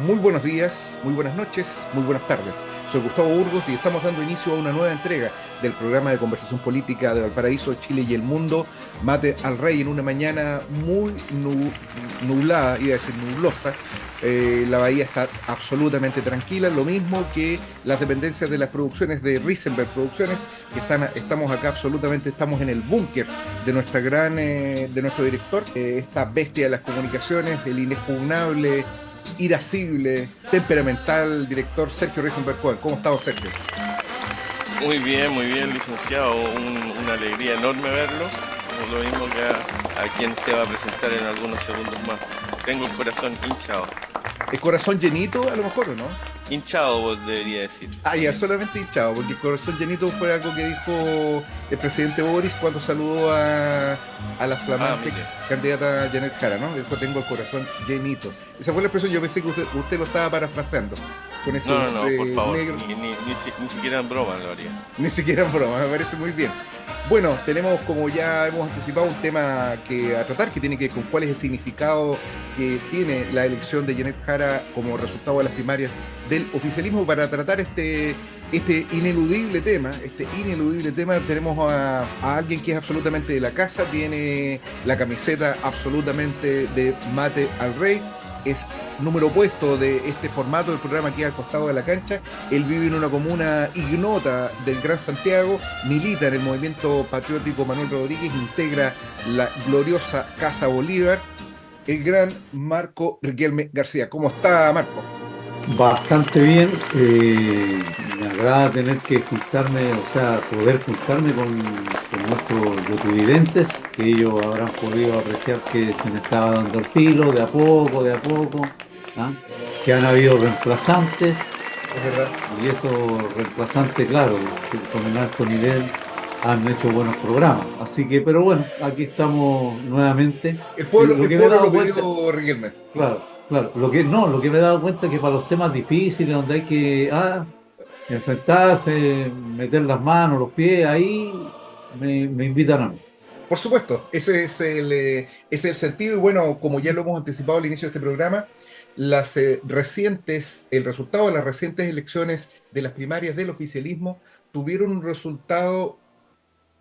Muy buenos días, muy buenas noches, muy buenas tardes. Soy Gustavo Burgos y estamos dando inicio a una nueva entrega del programa de conversación política de Valparaíso, Chile y el mundo, Mate al Rey, en una mañana muy nublada, iba a decir nublosa. La bahía está absolutamente tranquila, lo mismo que las dependencias de las producciones de Risenberg Producciones, que estamos acá absolutamente, estamos en el búnker de de nuestro director, esta bestia de las comunicaciones, el inexpugnable, irascible, temperamental director Sergio Risenberg Cohen. ¿Cómo está, don Sergio? Muy bien, licenciado. Una alegría enorme verlo. Como lo mismo que a quien te va a presentar en algunos segundos más. Tengo el corazón hinchado. El corazón llenito, a lo mejor, ¿o no? Hinchado, vos debería decir. Ah, ya, solamente hinchado, porque el corazón llenito fue algo que dijo el presidente Boris cuando saludó a la Ah, flamante mire. candidata Janet Jara, ¿no? Dijo, tengo el corazón llenito. Esa fue la expresión, yo pensé que usted lo estaba parafraseando, con ese No, por humor favor. negro. Ni siquiera en broma lo haría. Ni siquiera en broma, me parece muy bien. Bueno, tenemos, como ya hemos anticipado, un tema que a tratar que tiene que ver con cuál es el significado que tiene la elección de Janet Jara como resultado de las primarias del oficialismo. Para tratar este ineludible tema, tenemos a alguien que es absolutamente de la casa, tiene la camiseta absolutamente de Mate al Rey, es número opuesto de este formato del programa aquí al costado de la cancha. Él vive en una comuna ignota del Gran Santiago, milita en el movimiento patriótico Manuel Rodríguez, integra la gloriosa Casa Bolívar, el gran Marco Riquelme García. ¿Cómo está, Marco? Bastante bien. Me agrada tener que juntarme, o sea, poder juntarme con nuestros youtubidentes, que ellos habrán podido apreciar que se me estaba dando el filo de a poco, ¿ah? Que han habido reemplazantes, Es verdad. y esos reemplazantes, claro, que con un alto nivel han hecho buenos programas. Así que, pero bueno, aquí estamos nuevamente. Lo El que me he pueblo lo dado cuenta. pidió, Riquelme. Claro, claro. Lo que me he dado cuenta es que para los temas difíciles, donde hay que enfrentarse, meter las manos, los pies, ahí me invitan a mí. Por supuesto, ese es el sentido y bueno, como ya lo hemos anticipado al inicio de este programa, el resultado de las recientes elecciones de las primarias del oficialismo tuvieron un resultado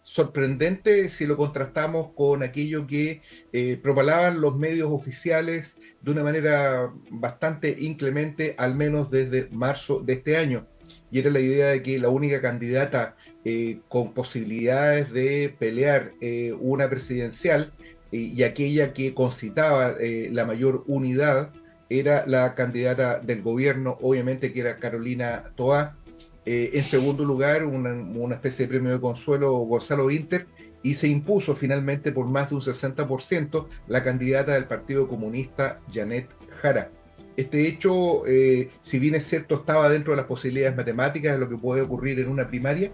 sorprendente si lo contrastamos con aquello que propalaban los medios oficiales de una manera bastante inclemente, al menos desde marzo de este año. Y era la idea de que la única candidata con posibilidades de pelear una presidencial y aquella que concitaba la mayor unidad era la candidata del gobierno, obviamente que era Carolina Toá. En segundo lugar, una especie de premio de consuelo, Gonzalo Inter, y se impuso finalmente por más de un 60% la candidata del Partido Comunista, Janet Jara. Este hecho, si bien es cierto, estaba dentro de las posibilidades matemáticas de lo que puede ocurrir en una primaria,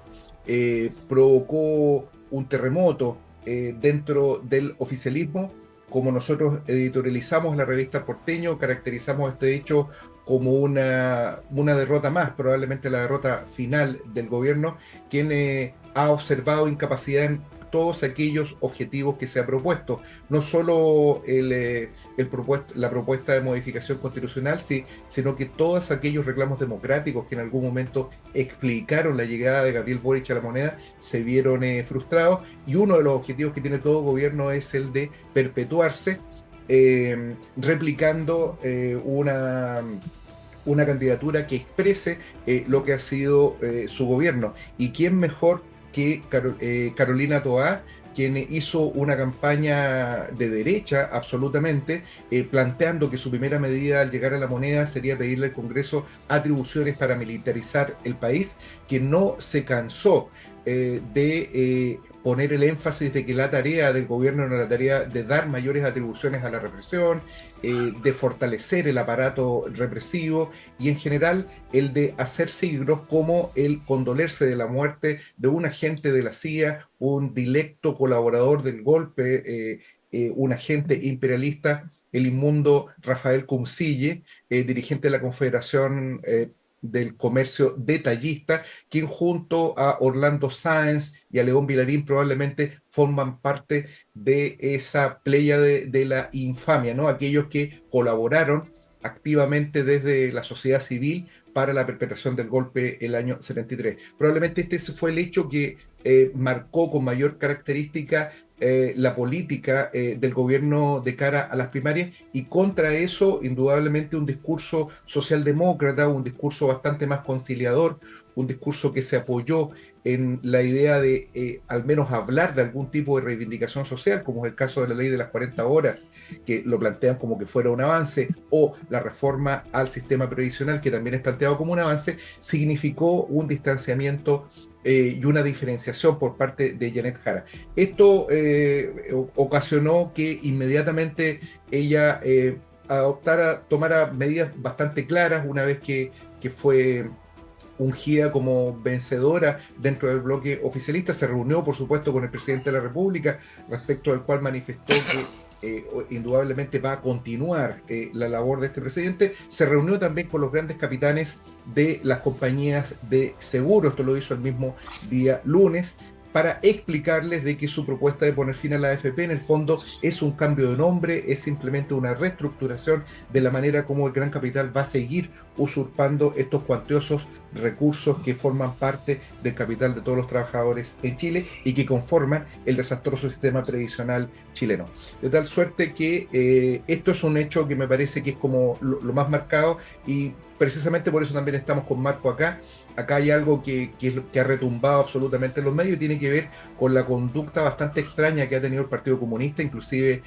provocó un terremoto dentro del oficialismo. Como nosotros editorializamos la revista Porteño, caracterizamos este hecho como una derrota más, probablemente la derrota final del gobierno, quien ha observado incapacidad en todos aquellos objetivos que se ha propuesto, no solo la propuesta de modificación constitucional, sí, sino que todos aquellos reclamos democráticos que en algún momento explicaron la llegada de Gabriel Boric a la moneda se vieron frustrados, y uno de los objetivos que tiene todo gobierno es el de perpetuarse, replicando una candidatura que exprese lo que ha sido su gobierno. ¿Y quién mejor que Carolina Toá, quien hizo una campaña de derecha absolutamente, planteando que su primera medida al llegar a la moneda sería pedirle al Congreso atribuciones para militarizar el país, que no se cansó de poner el énfasis de que la tarea del gobierno era la tarea de dar mayores atribuciones a la represión, de fortalecer el aparato represivo y en general el de hacer siglos como el condolerse de la muerte de un agente de la CIA, un directo colaborador del golpe, un agente imperialista, el inmundo Rafael Cumcille, dirigente de la Confederación del Comercio Detallista, quien junto a Orlando Sáenz y a León Vilarín probablemente forman parte de esa playa de la infamia, ¿no? Aquellos que colaboraron activamente desde la sociedad civil para la perpetración del golpe el año 73. Probablemente este fue el hecho que marcó con mayor característica la política del gobierno de cara a las primarias, y contra eso, indudablemente, un discurso socialdemócrata, un discurso bastante más conciliador, un discurso que se apoyó en la idea de al menos hablar de algún tipo de reivindicación social, como es el caso de la ley de las 40 horas, que lo plantean como que fuera un avance, o la reforma al sistema previsional, que también es planteado como un avance, significó un distanciamiento y una diferenciación por parte de Janet Jara. Esto ocasionó que inmediatamente ella tomara medidas bastante claras una vez que fue ungida como vencedora dentro del bloque oficialista. Se reunió, por supuesto, con el presidente de la República, respecto al cual manifestó que indudablemente va a continuar la labor de este presidente. Se reunió también con los grandes capitanes de las compañías de seguro, esto lo hizo el mismo día lunes, para explicarles de que su propuesta de poner fin a la AFP en el fondo es un cambio de nombre, es simplemente una reestructuración de la manera como el gran capital va a seguir usurpando estos cuantiosos recursos que forman parte del capital de todos los trabajadores en Chile y que conforman el desastroso sistema previsional chileno. De tal suerte que esto es un hecho que me parece que es como lo más marcado, y precisamente por eso también estamos con Marco acá. Acá hay algo que ha retumbado absolutamente en los medios y tiene que ver con la conducta bastante extraña que ha tenido el Partido Comunista. Inclusive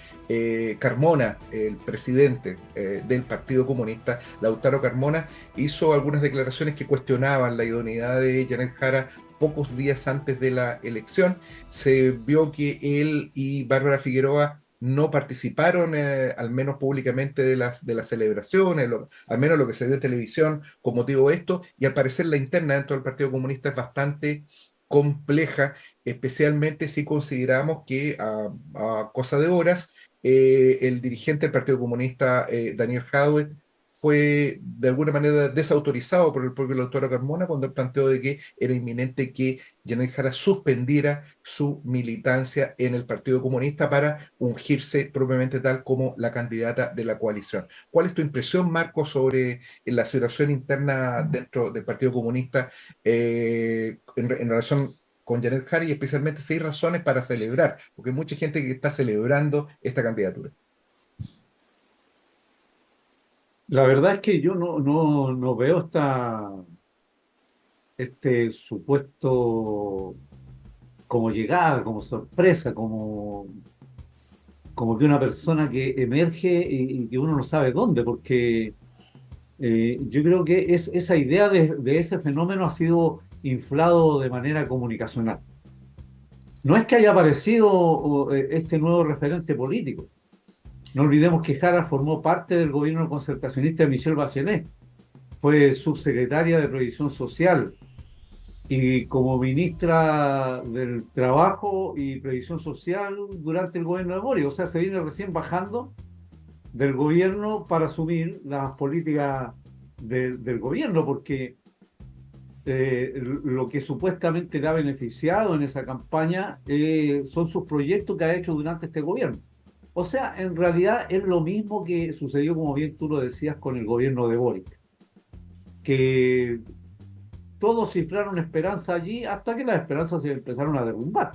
Carmona, el presidente del Partido Comunista, Lautaro Carmona, hizo algunas declaraciones que cuestionaban la idoneidad de Janet Jara pocos días antes de la elección. Se vio que él y Bárbara Figueroa no participaron, al menos públicamente, de las celebraciones, al menos lo que se vio en televisión con motivo de esto, y al parecer la interna dentro del Partido Comunista es bastante compleja, especialmente si consideramos que a cosa de horas, el dirigente del Partido Comunista, Daniel Jadwe, fue de alguna manera desautorizado por el propio Lautaro Carmona cuando él planteó de que era inminente que Janet Jara suspendiera su militancia en el Partido Comunista para ungirse propiamente tal como la candidata de la coalición. ¿Cuál es tu impresión, Marco, sobre la situación interna dentro del Partido Comunista en relación con Janet Jara, y especialmente si hay razones para celebrar? Porque hay mucha gente que está celebrando esta candidatura. La verdad es que yo no veo este supuesto como llegada, como sorpresa, como que una persona que emerge y que uno no sabe dónde, porque yo creo que esa idea de ese fenómeno ha sido inflado de manera comunicacional. No es que haya aparecido este nuevo referente político. No olvidemos que Jara formó parte del gobierno concertacionista de Michelle Bachelet, fue subsecretaria de Previsión Social y como ministra del Trabajo y Previsión Social durante el gobierno de Boric. O sea, se viene recién bajando del gobierno para asumir las políticas del gobierno, porque lo que supuestamente le ha beneficiado en esa campaña son sus proyectos que ha hecho durante este gobierno. O sea, en realidad es lo mismo que sucedió, como bien tú lo decías, con el gobierno de Boric, que todos cifraron esperanza allí hasta que las esperanzas se empezaron a derrumbar.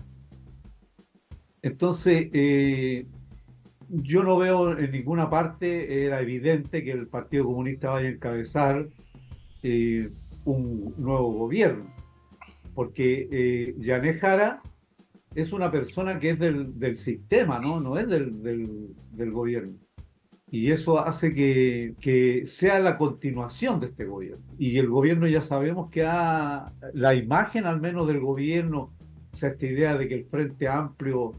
Entonces, yo no veo en ninguna parte, era evidente que el Partido Comunista vaya a encabezar un nuevo gobierno, porque Janet Jara es una persona que es del sistema, no es del gobierno. Y eso hace que sea la continuación de este gobierno. Y el gobierno ya sabemos que la imagen al menos del gobierno, o sea, esta idea de que el Frente Amplio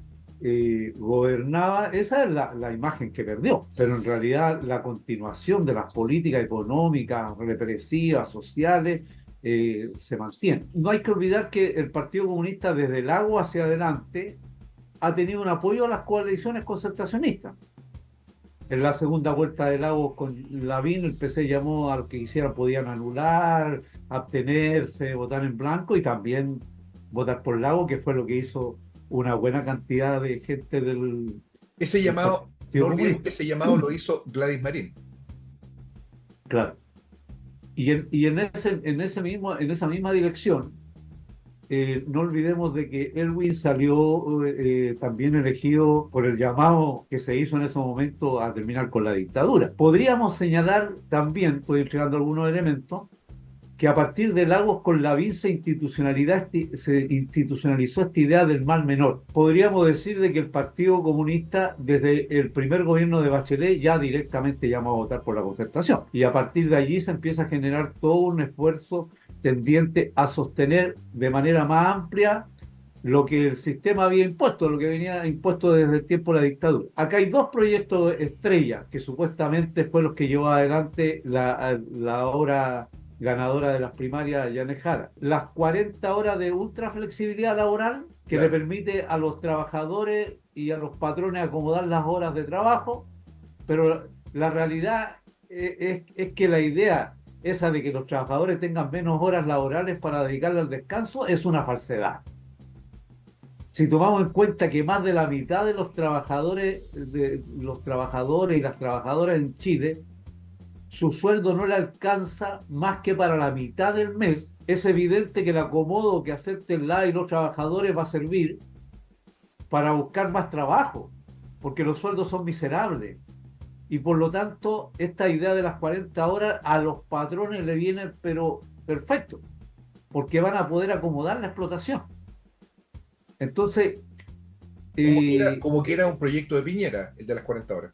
gobernaba, esa es la imagen que perdió. Pero en realidad la continuación de las políticas económicas, represivas, sociales, se mantiene. No hay que olvidar que el Partido Comunista desde el agua hacia adelante ha tenido un apoyo a las coaliciones concertacionistas. En la segunda vuelta del Lagos con Lavín, el PC llamó a los que quisieran podían anular, abstenerse, votar en blanco y también votar por Lagos, que fue lo que hizo una buena cantidad de gente Ese llamado, Partido no olvidemos Comunista. que ese llamado lo hizo Gladys Marín. Claro. En esa misma dirección, no olvidemos de que Elwin salió también elegido por el llamado que se hizo en ese momento a terminar con la dictadura. Podríamos señalar también, estoy entregando algunos elementos, que a partir de Lagos con Lavín se institucionalizó esta idea del mal menor. Podríamos decir de que el Partido Comunista, desde el primer gobierno de Bachelet, ya directamente llamó a votar por la Concertación. Y a partir de allí se empieza a generar todo un esfuerzo tendiente a sostener de manera más amplia lo que el sistema había impuesto, lo que venía impuesto desde el tiempo de la dictadura. Acá hay dos proyectos estrella que supuestamente fue los que llevó adelante la ahora ganadora de las primarias, Janet Jara. Las 40 horas de ultra flexibilidad laboral que Claro. le permite a los trabajadores y a los patrones acomodar las horas de trabajo, pero la realidad es que la idea esa de que los trabajadores tengan menos horas laborales para dedicarle al descanso es una falsedad. Si tomamos en cuenta que más de la mitad de los trabajadores y las trabajadoras en Chile, su sueldo no le alcanza más que para la mitad del mes, es evidente que el acomodo que acepten la y los trabajadores va a servir para buscar más trabajo, porque los sueldos son miserables. Y por lo tanto, esta idea de las 40 horas a los patrones le viene, pero perfecto, porque van a poder acomodar la explotación. Entonces, Como que era un proyecto de Piñera, el de las 40 horas.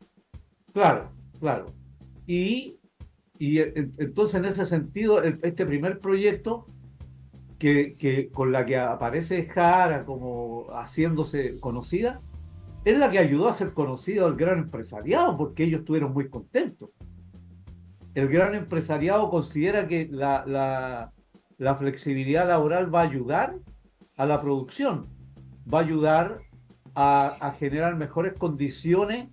claro, claro. Y, entonces, en ese sentido, este primer proyecto con la que aparece Jara como haciéndose conocida, es la que ayudó a ser conocido al gran empresariado, porque ellos estuvieron muy contentos. El gran empresariado considera que la flexibilidad laboral va a ayudar a la producción, va a ayudar a generar mejores condiciones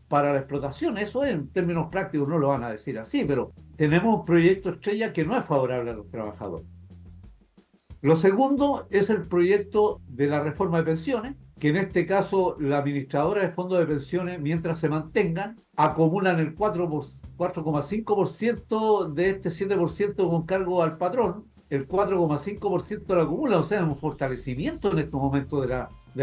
para la explotación. Eso es, en términos prácticos no lo van a decir así, pero tenemos un proyecto estrella que no es favorable a los trabajadores. Lo segundo es el proyecto de la reforma de pensiones, que en este caso la administradora de fondos de pensiones, mientras se mantengan, acumulan el 4,5% de este 7% con cargo al patrón, el 4,5% lo acumulan, o sea, un fortalecimiento en estos momentos de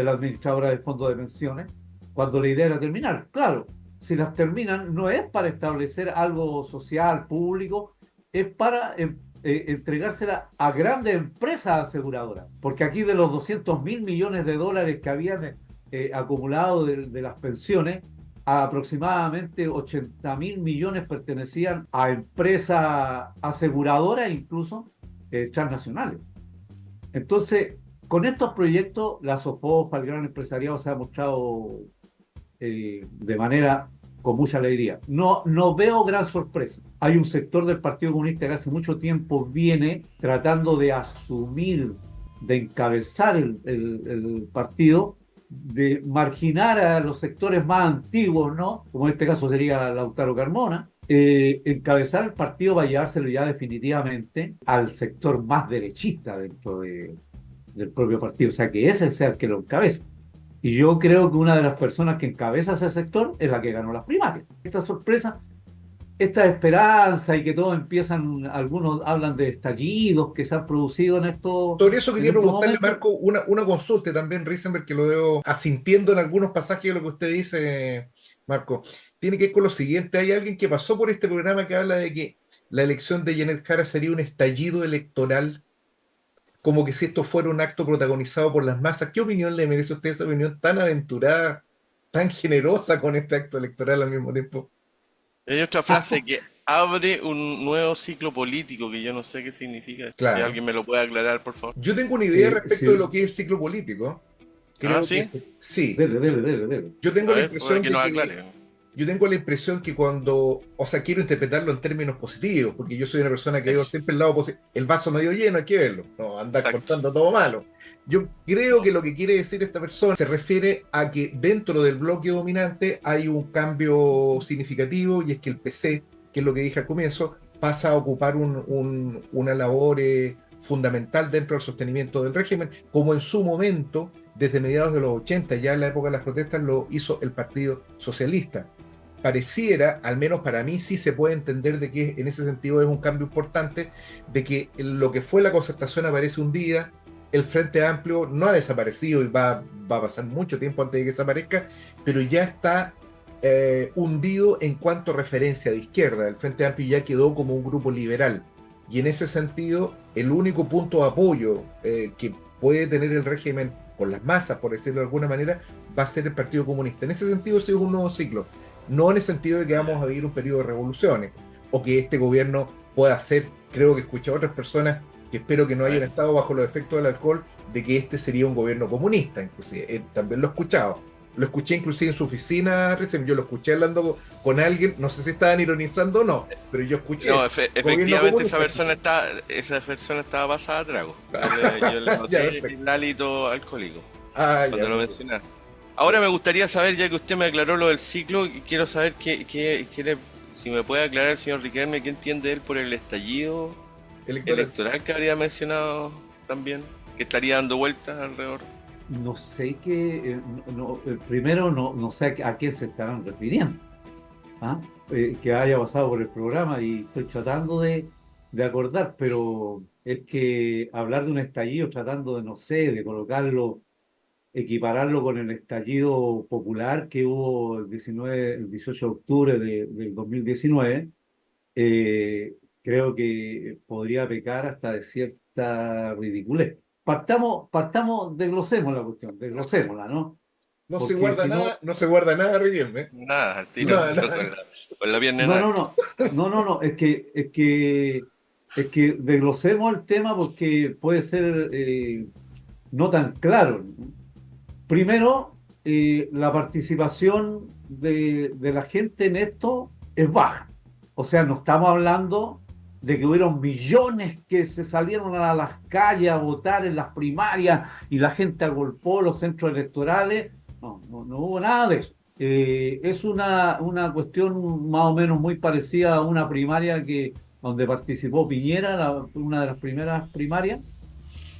la administradora de fondos de pensiones, cuando la idea era terminar. Claro, si las terminan no es para establecer algo social, público, es para entregársela a grandes empresas aseguradoras, porque aquí de los 200.000 millones de dólares que habían acumulado de las pensiones, aproximadamente 80.000 millones pertenecían a empresas aseguradoras, incluso transnacionales. Entonces, con estos proyectos, la SOFOFA, el gran empresariado, se ha mostrado de manera con mucha alegría. No veo gran sorpresa. Hay un sector del Partido Comunista que hace mucho tiempo viene tratando de asumir, de encabezar el partido, de marginar a los sectores más antiguos, ¿no? Como en este caso sería Lautaro Carmona. Encabezar el partido va a llevárselo ya definitivamente al sector más derechista dentro del propio partido, o sea, que ese sea el que lo encabeza. Y yo creo que una de las personas que encabeza ese sector es la que ganó las primarias. Esta sorpresa, esta esperanza y que todos empiezan, algunos hablan de estallidos que se han producido en estos Sobre eso quería preguntarle, momentos. Marco, una consulta y también Risenberg, que lo veo asintiendo en algunos pasajes de lo que usted dice, Marco. Tiene que ver con lo siguiente. Hay alguien que pasó por este programa que habla de que la elección de Janet Jara sería un estallido electoral, como que si esto fuera un acto protagonizado por las masas. ¿Qué opinión le merece a usted esa opinión tan aventurada, tan generosa con este acto electoral al mismo tiempo? Hay otra frase que abre un nuevo ciclo político que yo no sé qué significa. Si Claro. alguien me lo puede aclarar, por favor. Yo tengo una idea respecto Sí. de lo que es el ciclo político. Creo ¿sí? Sí. Dele. Yo tengo A la ver, impresión que de nos que aclare. yo tengo la impresión que cuando, o sea, quiero interpretarlo en términos positivos, porque yo soy una persona que veo Eso. siempre el lado positivo. El vaso medio lleno, hay que verlo, no andar Exacto. contando todo malo. Yo creo que lo que quiere decir esta persona se refiere a que dentro del bloque dominante hay un cambio significativo, y es que el PC, que es lo que dije al comienzo, pasa a ocupar una labor fundamental dentro del sostenimiento del régimen, como en su momento, desde mediados de los 80, ya en la época de las protestas, lo hizo el Partido Socialista. pareciera, al menos para mí sí se puede entender de que en ese sentido es un cambio importante, de que lo que fue la concertación aparece un día, el Frente Amplio no ha desaparecido y va a pasar mucho tiempo antes de que desaparezca, pero ya está hundido en cuanto a referencia de izquierda. El Frente Amplio ya quedó como un grupo liberal. Y en ese sentido, el único punto de apoyo que puede tener el régimen con las masas, por decirlo de alguna manera, va a ser el Partido Comunista. En ese sentido, sí es un nuevo ciclo. No en el sentido de que vamos a vivir un periodo de revoluciones o que este gobierno pueda ser, creo que escuché a otras personas que espero que no hayan estado bajo los efectos del alcohol, de que este sería un gobierno comunista, inclusive. También lo he escuchado. Lo escuché inclusive en su oficina recién, yo lo escuché hablando con alguien, no sé si estaban ironizando o no, pero yo escuché. No, efectivamente esa persona estaba pasada a trago. Yo le noté el hálito alcohólico cuando lo mencionaste. Ahora me gustaría saber, ya que usted me aclaró lo del ciclo, quiero saber si me puede aclarar el señor Riquelme qué entiende él por el estallido electoral que habría mencionado también, que estaría dando vueltas alrededor. No sé qué, primero no sé a qué se estarán refiriendo, ¿ah? Que haya pasado por el programa y estoy tratando de acordar, pero es que hablar de un estallido tratando de, no sé, de colocarlo, equipararlo con el estallido popular que hubo el 18 de octubre del 2019, creo que podría pecar hasta de cierta ridiculez. Desglosemos la cuestión, desglosémosla, ¿no? No se guarda nada, no se guarda nada, Riquelme. Nada, al tiro, con la pierna en alto. No, es que desglosemos el tema porque puede ser no tan claro, ¿no? Primero, la participación de la gente en esto es baja. O sea, no estamos hablando de que hubieron millones que se salieron a las calles a votar en las primarias y la gente agolpó los centros electorales. No hubo nada de eso. Es una cuestión más o menos muy parecida a una primaria donde participó Piñera, una de las primeras primarias,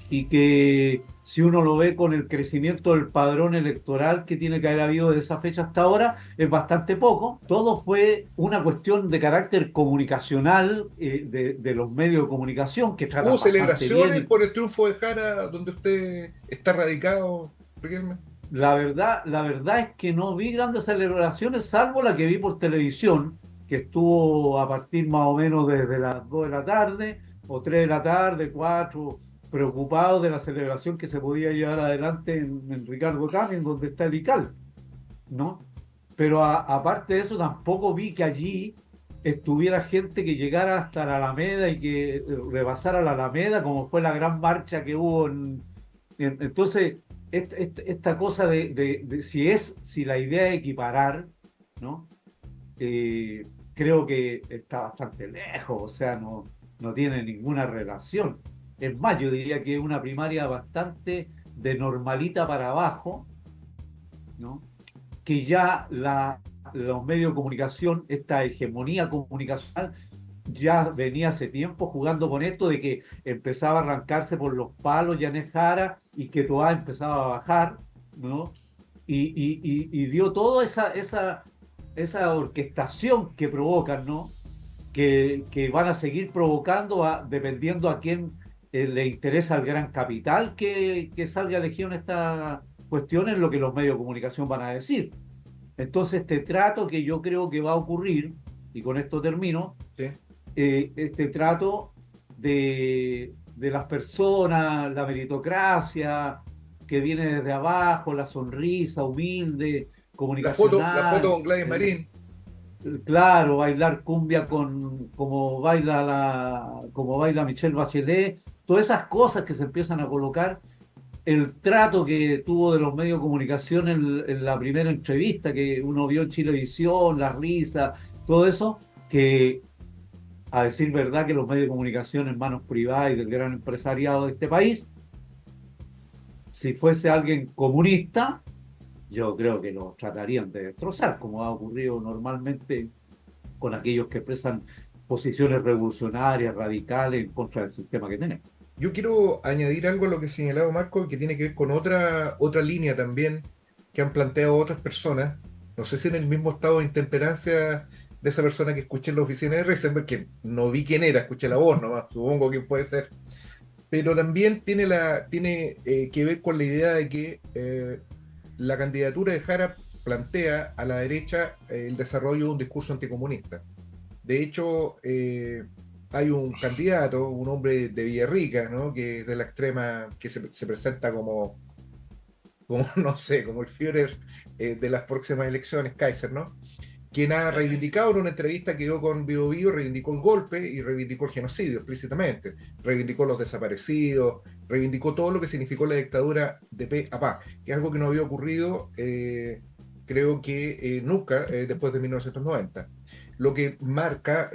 y que si uno lo ve con el crecimiento del padrón electoral que tiene que haber habido de esa fecha hasta ahora, es bastante poco. Todo fue una cuestión de carácter comunicacional de los medios de comunicación que tratan bastante bien. ¿Hubo celebraciones por el triunfo de Jara donde usted está radicado, Riquelme? La verdad es que no vi grandes celebraciones, salvo la que vi por televisión, que estuvo a partir más o menos desde las 2 de la tarde, o 3 de la tarde, 4, preocupados de la celebración que se podía llevar adelante en Ricardo Camin, donde está el ICAL, ¿no? Pero aparte de eso, tampoco vi que allí estuviera gente que llegara hasta la Alameda y que rebasara la Alameda, como fue la gran marcha que hubo entonces, esta cosa de si la idea es equiparar, ¿no? Creo que está bastante lejos, o sea, no tiene ninguna relación. Es más, yo diría que es una primaria bastante de normalita para abajo, ¿no? Que ya los medios de comunicación, esta hegemonía comunicacional, ya venía hace tiempo jugando con esto de que empezaba a arrancarse por los palos Yanez Jara y que Toá empezaba a bajar, ¿no? Y dio toda esa orquestación que provocan, ¿no? Que van a seguir provocando dependiendo a quién le interesa al gran capital que salga elegido en esta cuestión, es lo que los medios de comunicación van a decir. Entonces, este trato que yo creo que va a ocurrir, y con esto termino, ¿sí? Este trato de las personas, la meritocracia que viene desde abajo, la sonrisa humilde, comunicacional. La foto con Gladys Marín. Claro, bailar cumbia como baila Michelle Bachelet, todas esas cosas que se empiezan a colocar, el trato que tuvo de los medios de comunicación en la primera entrevista que uno vio en Chilevisión, la risa, todo eso, que a decir verdad que los medios de comunicación en manos privadas y del gran empresariado de este país, si fuese alguien comunista, yo creo que los tratarían de destrozar, como ha ocurrido normalmente con aquellos que expresan posiciones revolucionarias, radicales en contra del sistema que tenemos. Yo quiero añadir algo a lo que ha señalado Marco, que tiene que ver con otra línea también que han planteado otras personas, no sé si en el mismo estado de intemperancia de esa persona que escuché en la oficina de Reisenberg, que no vi quién era, escuché la voz nomás, supongo que puede ser, pero también tiene que ver con la idea de que la candidatura de Jara plantea a la derecha el desarrollo de un discurso anticomunista. De hecho, hay un candidato, un hombre de Villarrica, ¿no? Que es de la extrema, que se presenta como, no sé, como el Führer de las próximas elecciones, Kaiser, ¿no? Quien ha reivindicado en una entrevista que dio con Bio Bio, reivindicó el golpe y reivindicó el genocidio explícitamente, reivindicó los desaparecidos, reivindicó todo lo que significó la dictadura de pe a pa, que es algo que no había ocurrido, creo que nunca, después de 1990, lo que marca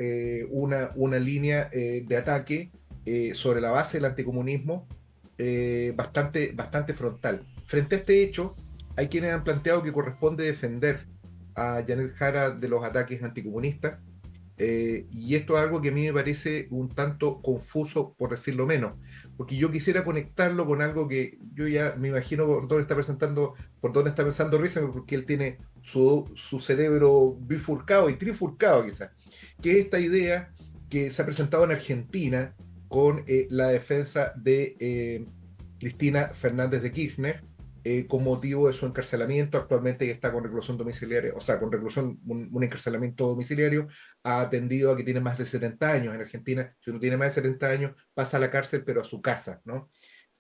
una línea de ataque sobre la base del anticomunismo bastante frontal. Frente a este hecho, hay quienes han planteado que corresponde defender a Janet Jara de los ataques anticomunistas, y esto es algo que a mí me parece un tanto confuso, por decirlo menos, porque yo quisiera conectarlo con algo que yo ya me imagino por dónde está pensando Risa, porque él tiene su cerebro bifurcado y trifurcado quizás, que es esta idea que se ha presentado en Argentina con la defensa de Cristina Fernández de Kirchner, con motivo de su encarcelamiento. Actualmente ella está con reclusión domiciliaria, o sea, con reclusión, un encarcelamiento domiciliario, ha atendido a que tiene más de 70 años. En Argentina, si uno tiene más de 70 años, pasa a la cárcel, pero a su casa, ¿no?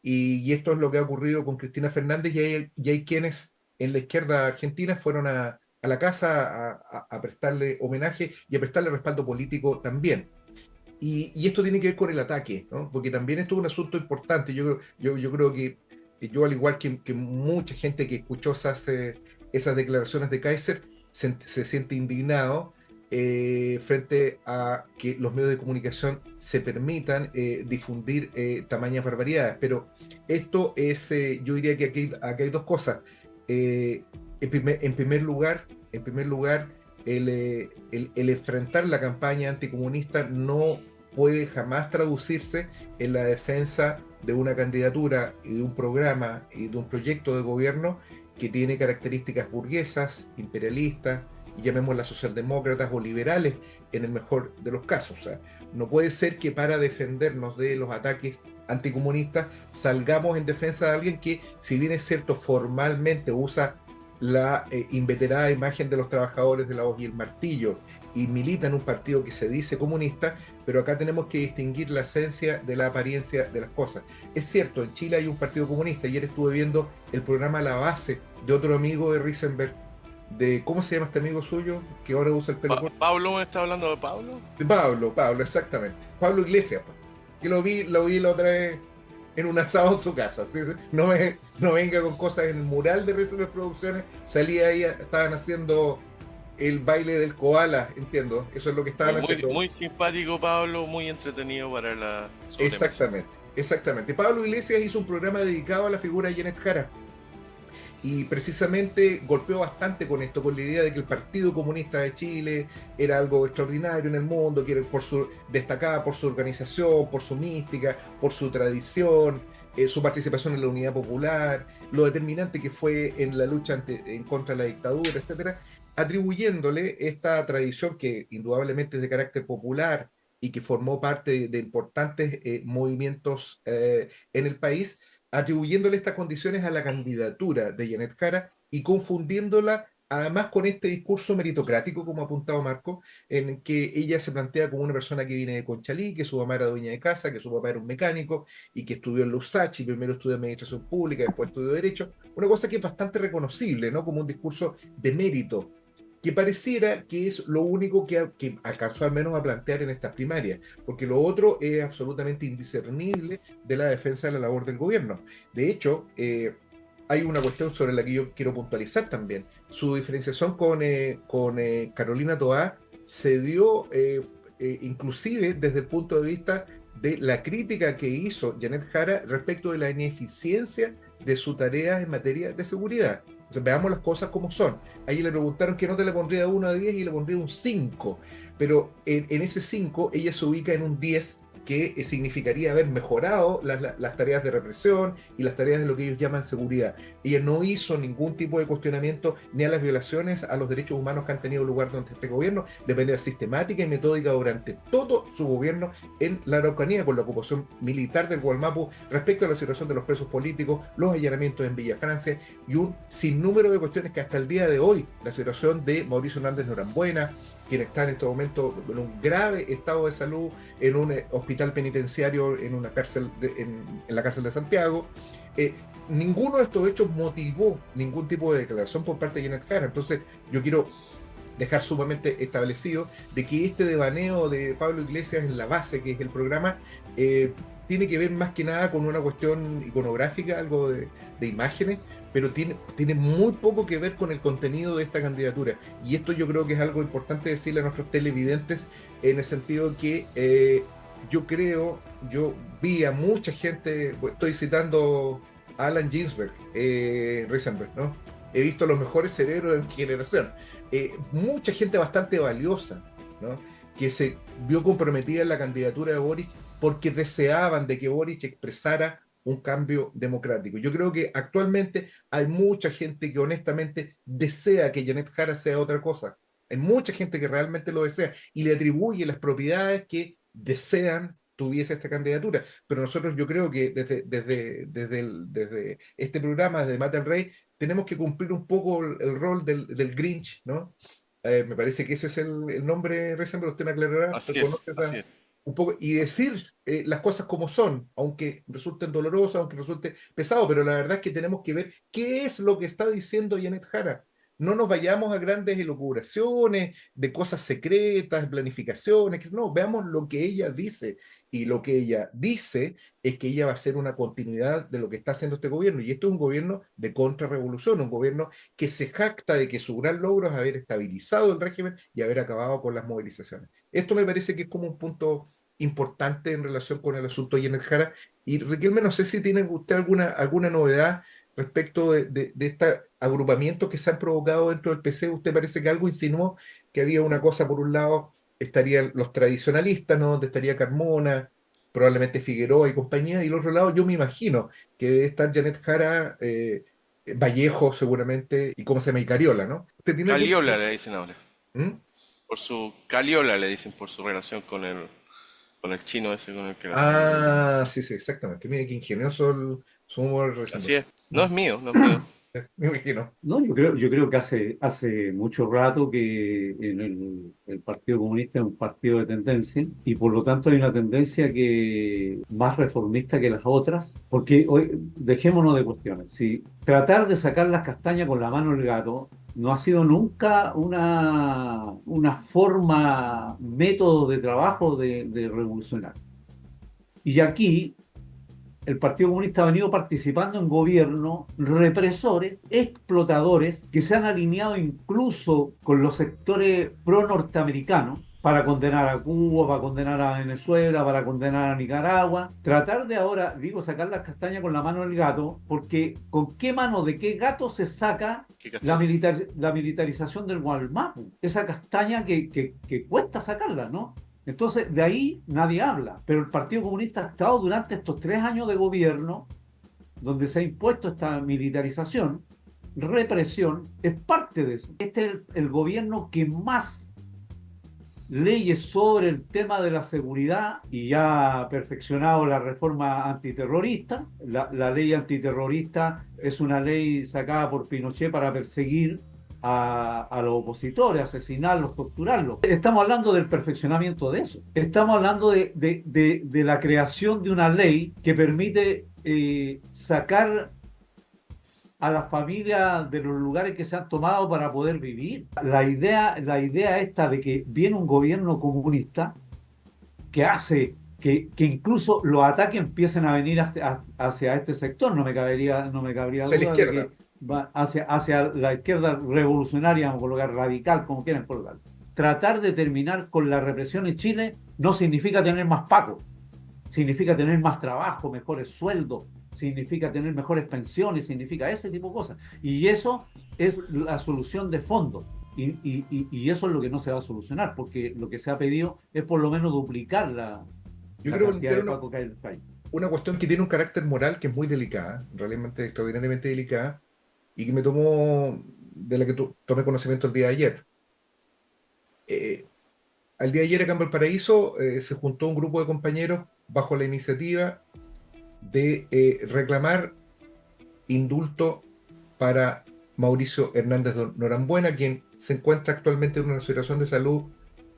Y esto es lo que ha ocurrido con Cristina Fernández, y hay quienes en la izquierda argentina fueron a la casa a prestarle homenaje y a prestarle respaldo político también. Y esto tiene que ver con el ataque, ¿no? Porque también esto es un asunto importante. Yo creo que yo, al igual que mucha gente que escuchó esas declaraciones de Kaiser, se siente indignado frente a que los medios de comunicación se permitan difundir tamañas barbaridades. Pero esto es, yo diría que aquí hay dos cosas. En primer lugar, el enfrentar la campaña anticomunista no puede jamás traducirse en la defensa de una candidatura y de un programa y de un proyecto de gobierno que tiene características burguesas, imperialistas, y llamémoslas socialdemócratas o liberales en el mejor de los casos. O sea, no puede ser que para defendernos de los ataques anticomunistas salgamos en defensa de alguien que, si bien es cierto, formalmente usa la inveterada imagen de los trabajadores de la hoz y el martillo y milita en un partido que se dice comunista, pero acá tenemos que distinguir la esencia de la apariencia de las cosas. Es cierto, en Chile hay un partido comunista. Ayer estuve viendo el programa La Base de otro amigo de Risenberg, de, ¿cómo se llama este amigo suyo? Que ahora usa el pelo corto. ¿Pablo me está hablando de Pablo? De Pablo, exactamente. Pablo Iglesias, pues. Que lo vi la otra vez en un asado en su casa. ¿Sí? No venga con cosas. En el mural de Risenberg Producciones salía ahí, estaban haciendo el baile del koala, entiendo. Eso es lo que estaban haciendo. Muy simpático Pablo, muy entretenido para la sobremesa. Exactamente. Pablo Iglesias hizo un programa dedicado a la figura de Janet Jara. Y precisamente golpeó bastante con esto, con la idea de que el Partido Comunista de Chile era algo extraordinario en el mundo, que destacaba por su organización, por su mística, por su tradición, su participación en la Unidad Popular, lo determinante que fue en la lucha en contra de la dictadura, etcétera, atribuyéndole esta tradición que indudablemente es de carácter popular y que formó parte de importantes movimientos en el país, atribuyéndole estas condiciones a la candidatura de Janet Jara y confundiéndola además con este discurso meritocrático, como ha apuntado Marco, en que ella se plantea como una persona que viene de Conchalí, que su mamá era dueña de casa, que su papá era un mecánico y que estudió en la USACH, y primero estudió Administración Pública, después estudió Derecho, una cosa que es bastante reconocible, ¿no? Como un discurso de mérito, que pareciera que es lo único que alcanzó al menos a plantear en estas primarias, porque lo otro es absolutamente indiscernible de la defensa de la labor del gobierno. De hecho, hay una cuestión sobre la que yo quiero puntualizar también. Su diferenciación con Carolina Toá se dio inclusive desde el punto de vista de la crítica que hizo Janet Jara respecto de la ineficiencia de su tarea en materia de seguridad. O sea, veamos las cosas como son. Ahí le preguntaron qué nota le pondría de 1 a 10 y le pondría un 5, pero en ese 5 ella se ubica en un 10 que significaría haber mejorado las tareas de represión y las tareas de lo que ellos llaman seguridad. Ella no hizo ningún tipo de cuestionamiento ni a las violaciones a los derechos humanos que han tenido lugar durante este gobierno, de manera sistemática y metódica durante todo su gobierno en la Araucanía, con la ocupación militar del Gualmapu, respecto a la situación de los presos políticos, los allanamientos en Villa Francia y un sinnúmero de cuestiones que hasta el día de hoy, la situación de Mauricio Hernández Norambuena, quien está en este momento en un grave estado de salud en un hospital penitenciario, en una cárcel en la cárcel de Santiago. Ninguno de estos hechos motivó ningún tipo de declaración por parte de Janet Jara. Entonces yo quiero dejar sumamente establecido de que este devaneo de Pablo Iglesias en la base, que es el programa, tiene que ver más que nada con una cuestión iconográfica, algo de imágenes, pero tiene muy poco que ver con el contenido de esta candidatura. Y esto yo creo que es algo importante decirle a nuestros televidentes, en el sentido que yo vi a mucha gente, estoy citando a Alan Ginsberg, Reisenberg, ¿no? He visto los mejores cerebros de mi generación. Mucha gente bastante valiosa, ¿no? Que se vio comprometida en la candidatura de Boric porque deseaban de que Boric expresara un cambio democrático. Yo creo que actualmente hay mucha gente que honestamente desea que Janet Jara sea otra cosa. Hay mucha gente que realmente lo desea y le atribuye las propiedades que desean tuviese esta candidatura. Pero nosotros, yo creo que desde este programa, desde Mata al Rey, tenemos que cumplir un poco el rol del Grinch, ¿no? Me parece que ese es el nombre, recién, pero usted me aclarará. Así es. Un poco, y decir las cosas como son, aunque resulten dolorosas, aunque resulte pesado, pero la verdad es que tenemos que ver qué es lo que está diciendo Janet Jara. No nos vayamos a grandes elucubraciones de cosas secretas, planificaciones, no, veamos lo que ella dice. Y lo que ella dice es que ella va a ser una continuidad de lo que está haciendo este gobierno. Y esto es un gobierno de contrarrevolución, un gobierno que se jacta de que su gran logro es haber estabilizado el régimen y haber acabado con las movilizaciones. Esto me parece que es como un punto importante en relación con el asunto de Janet Jara. Y Riquelme, no sé si tiene usted alguna novedad respecto de estos agrupamientos que se han provocado dentro del PC. Usted parece que algo insinuó que había una cosa, por un lado estarían los tradicionalistas, ¿no? Donde estaría Carmona, probablemente Figueroa y compañía, y al otro lado yo me imagino que debe estar Janet Jara, Vallejo seguramente, y cómo se llama, y Cariola, ¿no? Caliola le dicen ahora. ¿Mm? Caliola le dicen por su relación con el chino ese con el que... Sí, exactamente. Mire qué ingenioso su humor. Así es. No es mío, no es mío. Me imagino. No, yo creo que hace mucho rato que el Partido Comunista es un partido de tendencia y por lo tanto hay una tendencia que más reformista que las otras, porque hoy dejémonos de cuestiones. Si tratar de sacar las castañas con la mano del gato no ha sido nunca una forma, método de trabajo de revolucionar. Y aquí el Partido Comunista ha venido participando en gobiernos represores, explotadores, que se han alineado incluso con los sectores pro-norteamericanos para condenar a Cuba, para condenar a Venezuela, para condenar a Nicaragua. Tratar de ahora, sacar las castañas con la mano del gato, porque ¿con qué mano de qué gato se saca la militarización del Gualmapu? Esa castaña que cuesta sacarla, ¿no? Entonces, de ahí nadie habla. Pero el Partido Comunista ha estado durante estos 3 años de gobierno, donde se ha impuesto esta militarización, represión, es parte de eso. Este es el gobierno que más leyes sobre el tema de la seguridad y ya ha perfeccionado la reforma antiterrorista. La ley antiterrorista es una ley sacada por Pinochet para perseguir a los opositores, asesinarlos, torturarlos. Estamos hablando del perfeccionamiento de eso. Estamos hablando de la creación de una ley que permite sacar a las familias de los lugares que se han tomado para poder vivir. La idea esta de que viene un gobierno comunista que hace que incluso los ataques empiecen a venir hacia este sector. No me cabría duda de que va hacia la izquierda revolucionaria, vamos a colocar radical, como quieran colocar. Tratar de terminar con la represión en Chile no significa tener más pacos, significa tener más trabajo, mejores sueldos, significa tener mejores pensiones, significa ese tipo de cosas. Y eso es la solución de fondo. Y eso es lo que no se va a solucionar, porque lo que se ha pedido es por lo menos duplicar Yo la creo cantidad que de era Paco que hay en el país. una cuestión que tiene un carácter moral que es muy delicada, realmente extraordinariamente delicada, y que me tomó, de la que tomé conocimiento el día de ayer. Eh, Al día de ayer acá en Valparaíso se juntó un grupo de compañeros bajo la iniciativa de reclamar indulto para Mauricio Hernández Norambuena, quien se encuentra actualmente en una situación de salud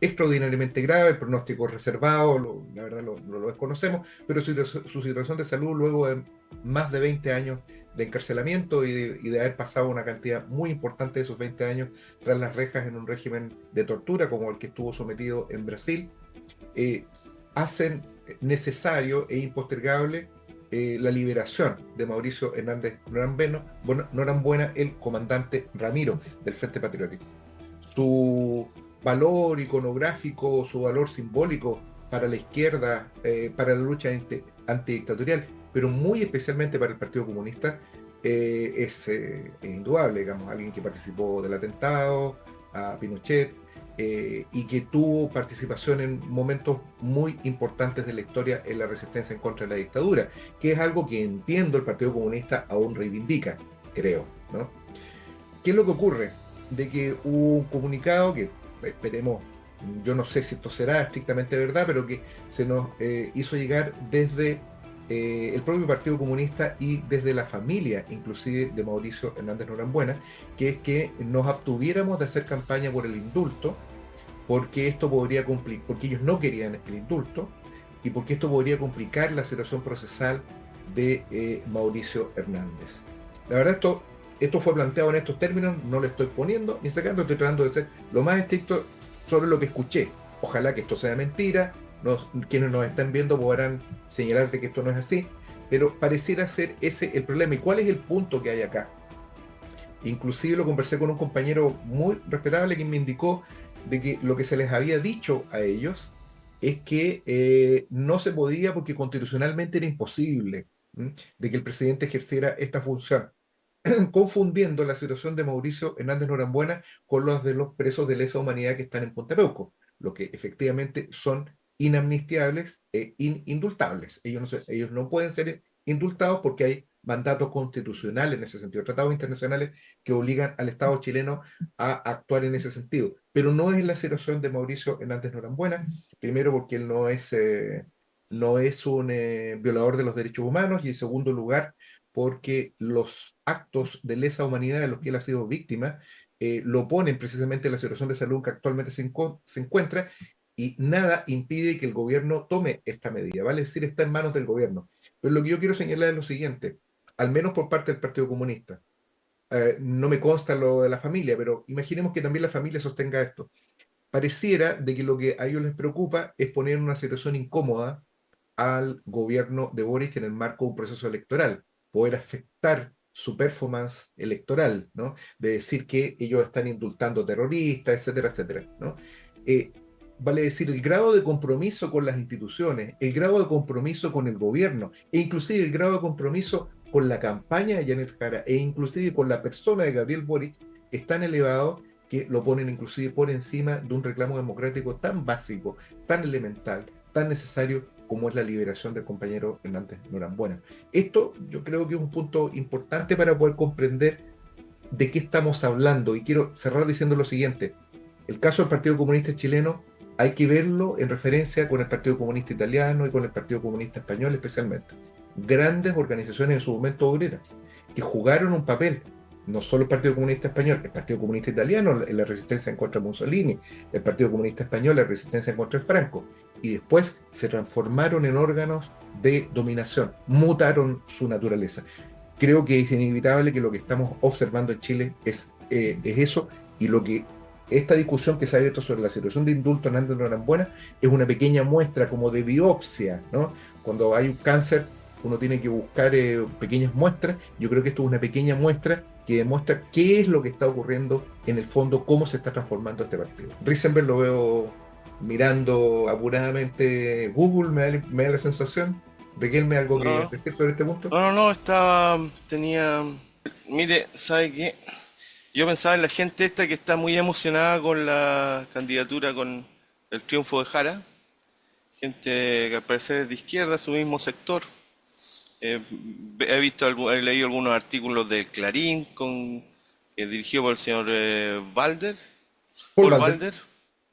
extraordinariamente grave, el pronóstico reservado, la verdad lo desconocemos, pero su situación de salud luego de más de 20 años de encarcelamiento y de haber pasado una cantidad muy importante de esos 20 años tras las rejas en un régimen de tortura como el que estuvo sometido en Brasil, eh, hacen necesario e impostergable la liberación de Mauricio Hernández Norambuena, el comandante Ramiro del Frente Patriótico. Su valor iconográfico, su valor simbólico para la izquierda, para la lucha antidictatorial, pero muy especialmente para el Partido Comunista, es indudable, digamos, alguien que participó del atentado a Pinochet, y que tuvo participación en momentos muy importantes de la historia en la resistencia en contra de la dictadura, que es algo que entiendo el Partido Comunista aún reivindica, creo, ¿no? ¿Qué es lo que ocurre? De que hubo un comunicado que esperemos, yo no sé si esto será estrictamente verdad, pero que se nos hizo llegar desde el propio Partido Comunista y desde la familia, inclusive de Mauricio Hernández Norambuena, que es que nos abstuviéramos de hacer campaña por el indulto, porque esto podría complicar, porque ellos no querían el indulto, y porque esto podría complicar la situación procesal de Mauricio Hernández. La verdad, esto fue planteado en estos términos, no le estoy poniendo ni sacando, estoy tratando de ser lo más estricto sobre lo que escuché. Ojalá que esto sea mentira, quienes nos están viendo podrán señalar de que esto no es así, pero pareciera ser ese el problema. ¿Y cuál es el punto que hay acá? Inclusive lo conversé con un compañero muy respetable que me indicó de que lo que se les había dicho a ellos es que no se podía porque constitucionalmente era imposible, ¿m? De que el presidente ejerciera esta función, confundiendo la situación de Mauricio Hernández Norambuena con los de los presos de lesa humanidad que están en Punta Peuco, lo que efectivamente son inamnistiables e indultables. Ellos no pueden ser indultados porque hay mandatos constitucionales en ese sentido, tratados internacionales que obligan al Estado chileno a actuar en ese sentido. Pero no es la situación de Mauricio Hernández Norambuena, primero porque él no es un violador de los derechos humanos, y en segundo lugar porque los actos de lesa humanidad de los que él ha sido víctima lo ponen precisamente en la situación de salud que actualmente se encuentra, y nada impide que el gobierno tome esta medida, vale decir, está en manos del gobierno. Pero lo que yo quiero señalar es lo siguiente, al menos por parte del Partido Comunista, no me consta lo de la familia, pero imaginemos que también la familia sostenga esto. Pareciera de que lo que a ellos les preocupa es poner en una situación incómoda al gobierno de Boric en el marco de un proceso electoral, poder afectar su performance electoral, ¿no? De decir que ellos están indultando terroristas, etcétera, etcétera, ¿no? Eh, vale decir, el grado de compromiso con las instituciones, el grado de compromiso con el gobierno, e inclusive el grado de compromiso con la campaña de Janet Jara, e inclusive con la persona de Gabriel Boric, es tan elevado que lo ponen inclusive por encima de un reclamo democrático tan básico, tan elemental, tan necesario como es la liberación del compañero Hernández Norambuena. Esto yo creo que es un punto importante para poder comprender de qué estamos hablando, y quiero cerrar diciendo lo siguiente. El caso del Partido Comunista chileno hay que verlo en referencia con el Partido Comunista italiano y con el Partido Comunista español especialmente. Grandes organizaciones en su momento obreras que jugaron un papel, no solo el Partido Comunista español, el Partido Comunista italiano en la resistencia en contra de Mussolini, el Partido Comunista español en la resistencia en contra de Franco, y después se transformaron en órganos de dominación, mutaron su naturaleza. Creo que es inevitable que lo que estamos observando en Chile es eso, y lo que esta discusión que se ha abierto sobre la situación de indulto en Hernández Norambuena es una pequeña muestra como de biopsia, ¿no? Cuando hay un cáncer, uno tiene que buscar pequeñas muestras. Yo creo que esto es una pequeña muestra que demuestra qué es lo que está ocurriendo en el fondo, cómo se está transformando este partido. Risenberg lo veo mirando apuradamente Google, me da la sensación. Riquelme, ¿algo que decir sobre este punto? Mire, ¿sabe qué? Yo pensaba en la gente esta que está muy emocionada con la candidatura, con el triunfo de Jara, gente que al parecer es de izquierda, su mismo sector. He leído algunos artículos del Clarín dirigido por el señor Paul Paul Balder. Balder,